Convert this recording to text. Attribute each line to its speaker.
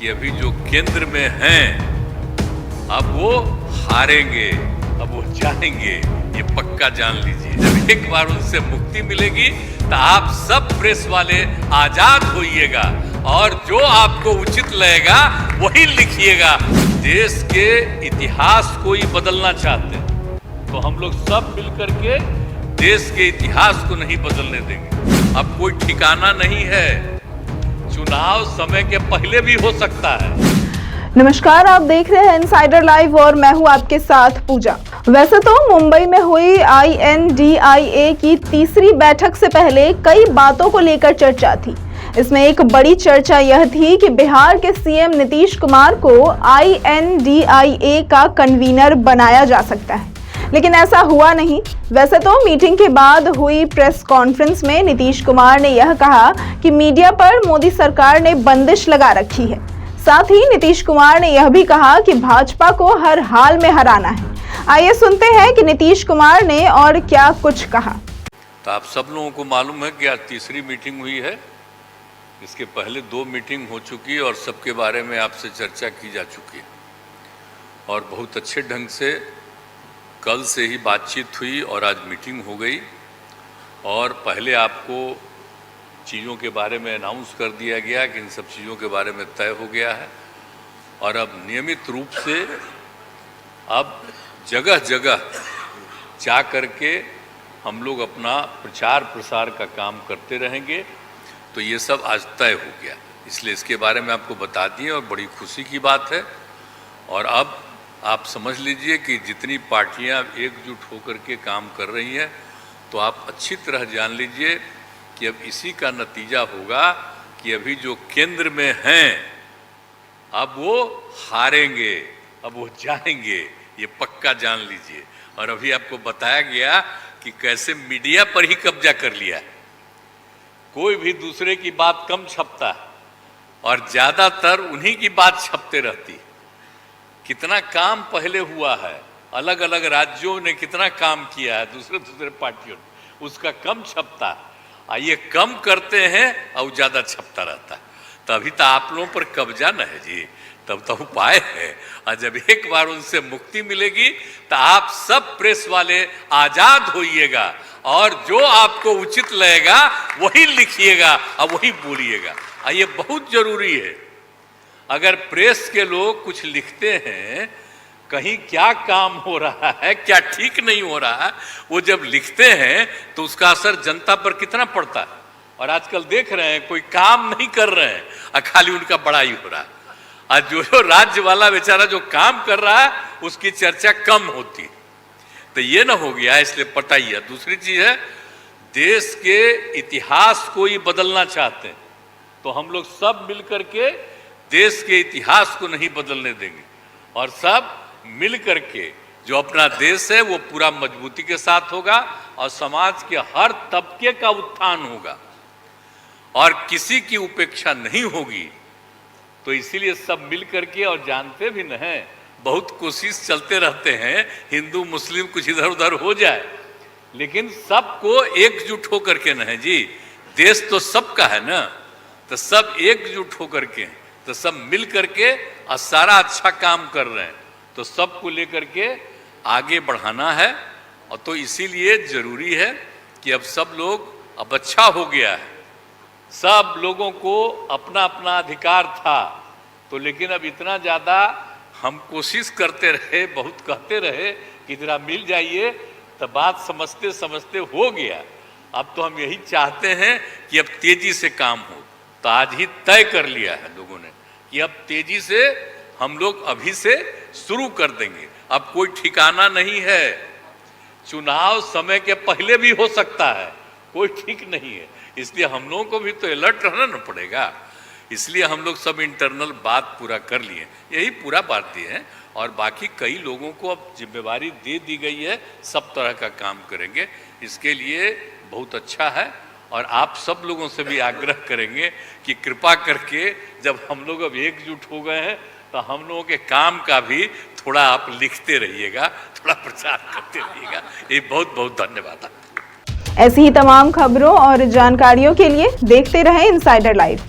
Speaker 1: कि अभी जो केंद्र में हैं अब वो हारेंगे, अब वो जाएंगे, ये पक्का जान लीजिए। जब एक बार उनसे मुक्ति मिलेगी तो आप सब प्रेस वाले आजाद होइएगा और जो आपको उचित लगेगा वही लिखिएगा। देश के इतिहास को ही बदलना चाहते हैं तो हम लोग सब मिलकर के देश के इतिहास को नहीं बदलने देंगे। अब कोई ठिकाना नहीं है, चुनाव समय के पहले भी हो सकता है।
Speaker 2: नमस्कार, आप देख रहे हैं इनसाइडर लाइव और मैं हूं आपके साथ पूजा। वैसे तो मुंबई में हुई INDIA की तीसरी बैठक से पहले कई बातों को लेकर चर्चा थी। इसमें एक बड़ी चर्चा यह थी कि बिहार के CM नीतीश कुमार को INDIA का कन्वीनर बनाया जा सकता है, लेकिन ऐसा हुआ नहीं। वैसे तो मीटिंग के बाद हुई प्रेस कॉन्फ्रेंस में नीतीश कुमार ने यह कहा कि मीडिया पर मोदी सरकार ने बंदिश लगा रखी है। साथ ही नीतीश कुमार ने यह भी कहा कि भाजपा को हर हाल में हराना है। आइए सुनते हैं कि नीतीश कुमार ने और क्या कुछ कहा।
Speaker 1: तो आप सब लोगों को मालूम है कि आज तीसरी मीटिंग हुई है। इसके पहले 2 मीटिंग हो चुकी है और सबके बारे में आपसे चर्चा की जा चुकी है और बहुत अच्छे ढंग से कल से ही बातचीत हुई और आज मीटिंग हो गई। और पहले आपको चीज़ों के बारे में अनाउंस कर दिया गया कि इन सब चीज़ों के बारे में तय हो गया है और अब नियमित रूप से अब जगह जगह जा करके हम लोग अपना प्रचार प्रसार का काम करते रहेंगे। तो ये सब आज तय हो गया, इसलिए इसके बारे में आपको बता दिए और बड़ी खुशी की बात है। और अब आप समझ लीजिए कि जितनी पार्टियां एकजुट होकर के काम कर रही हैं तो आप अच्छी तरह जान लीजिए कि अब इसी का नतीजा होगा कि अभी जो केंद्र में हैं अब वो हारेंगे, अब वो जाएंगे, ये पक्का जान लीजिए। और अभी आपको बताया गया कि कैसे मीडिया पर ही कब्जा कर लिया, कोई भी दूसरे की बात कम छपता है और ज़्यादातर उन्हीं की बात छपते रहती। कितना काम पहले हुआ है, अलग अलग राज्यों ने कितना काम किया है दूसरे पार्टियों ने, उसका कम छपता है। ये कम करते हैं और ज़्यादा छपता रहता है। तभी तो आप लोगों पर कब्जा न है जी, तब तो उपाय है। और जब एक बार उनसे मुक्ति मिलेगी तो आप सब प्रेस वाले आजाद होइएगा और जो आपको उचित लगेगा वही लिखिएगा और वही बोलिएगा। ये बहुत जरूरी है। अगर प्रेस के लोग कुछ लिखते हैं, कहीं क्या काम हो रहा है, क्या ठीक नहीं हो रहा है, वो जब लिखते हैं तो उसका असर जनता पर कितना पड़ता है। और आजकल देख रहे हैं कोई काम नहीं कर रहे हैं और खाली उनका बड़ाई हो रहा है। और जो राज्य वाला बेचारा जो काम कर रहा है उसकी चर्चा कम होती है। तो ये ना हो गया, इसलिए पटाइए। दूसरी चीज है, देश के इतिहास को ही बदलना चाहते हैं तो हम लोग सब मिलकर के देश के इतिहास को नहीं बदलने देंगे और सब मिल करके जो अपना देश है वो पूरा मजबूती के साथ होगा और समाज के हर तबके का उत्थान होगा और किसी की उपेक्षा नहीं होगी। तो इसीलिए सब मिल करके, और जानते भी न हैं, बहुत कोशिश चलते रहते हैं हिंदू मुस्लिम कुछ इधर उधर हो जाए, लेकिन सबको एकजुट होकर के न है जी। देश तो सबका है ना, तो सब एकजुट होकर के, तो सब मिल करके और सारा अच्छा काम कर रहे हैं तो सबको लेकर के आगे बढ़ाना है। और तो इसीलिए जरूरी है कि अब सब लोग, अब अच्छा हो गया है, सब लोगों को अपना अपना अधिकार था तो, लेकिन अब इतना ज़्यादा हम कोशिश करते रहे, बहुत कहते रहे कि जरा मिल जाइए, तो बात समझते समझते हो गया। अब तो हम यही चाहते हैं कि अब तेजी से काम हो। तो आज ही तय कर लिया है लोगों ने कि अब तेजी से हम लोग अभी से शुरू कर देंगे। अब कोई ठिकाना नहीं है, चुनाव समय के पहले भी हो सकता है, कोई ठीक नहीं है। इसलिए हम लोगों को भी तो अलर्ट रहना न पड़ेगा। इसलिए हम लोग सब इंटरनल बात पूरा कर लिए, यही पूरा बात दिए हैं। और बाकी कई लोगों को अब जिम्मेवारी दे दी गई है, सब तरह का काम करेंगे। इसके लिए बहुत अच्छा है और आप सब लोगों से भी आग्रह करेंगे कि कृपा करके जब हम लोग अब एकजुट हो गए हैं तो हम लोगों के काम का भी थोड़ा आप लिखते रहिएगा, थोड़ा प्रचार करते रहिएगा। ये बहुत बहुत धन्यवाद।
Speaker 2: ऐसी ही तमाम खबरों और जानकारियों के लिए देखते रहें इनसाइडर लाइव।